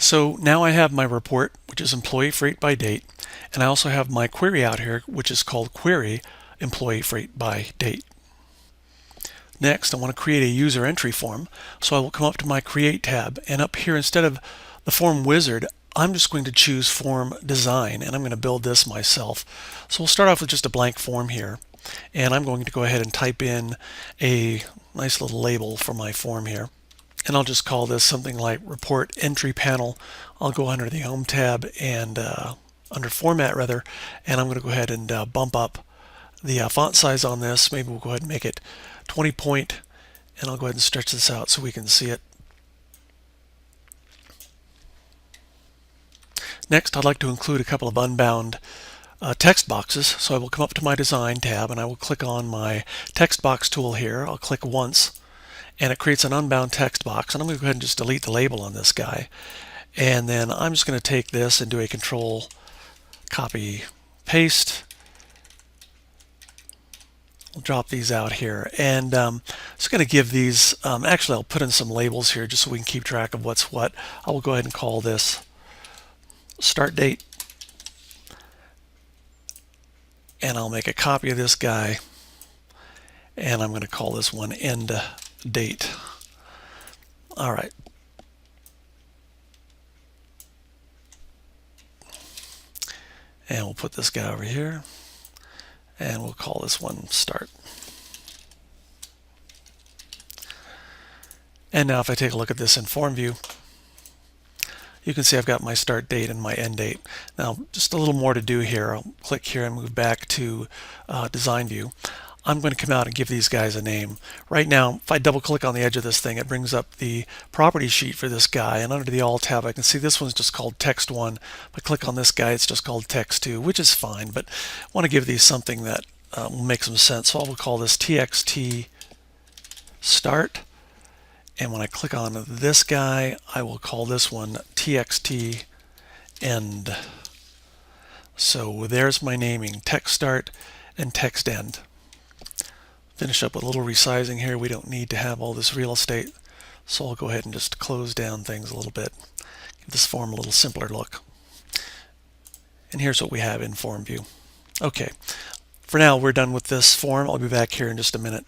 So now I have my report, which is employee freight by date, and I also have my query out here, which is called query employee freight by date. Next, I want to create a user entry form, so I will come up to my Create tab, and up here, instead of the form wizard, I'm just going to choose form design, and I'm going to build this myself. So we'll start off with just a blank form here, and I'm going to go ahead and type in a nice little label for my form here. And I'll just call this something like Report Entry Panel. I'll go under the Home tab and under Format rather, and I'm going to go ahead and bump up the font size on this. Maybe we'll go ahead and make it 20 point, and I'll go ahead and stretch this out so we can see it. Next, I'd like to include a couple of Unbound text boxes. So I will come up to my Design tab, and I will click on my text box tool here. I'll click once, and it creates an Unbound text box. And I'm going to go ahead and just delete the label on this guy. And then I'm just going to take this and do a Control Copy Paste. We'll drop these out here, and just going to give these, actually I'll put in some labels here just so we can keep track of what's what. I will go ahead and call this Start Date, and I'll make a copy of this guy, and I'm going to call this one End Date. All right. And we'll put this guy over here, and we'll call this one Start. And now if I take a look at this in Form View, you can see I've got my start date and my end date. Now, just a little more to do here. I'll click here and move back to Design View. I'm going to come out and give these guys a name. Right now, if I double click on the edge of this thing, it brings up the property sheet for this guy, and under the All tab I can see this one's just called Text1. If I click on this guy, it's just called Text2, which is fine, but I want to give these something that will make some sense. So I will call this TXT Start. And when I click on this guy, I will call this one TXT End. So there's my naming, Text Start and Text End. Finish up with a little resizing here. We don't need to have all this real estate, so I'll go ahead and just close down things a little bit. Give this form a little simpler look. And here's what we have in Form View. Okay, for now we're done with this form. I'll be back here in just a minute.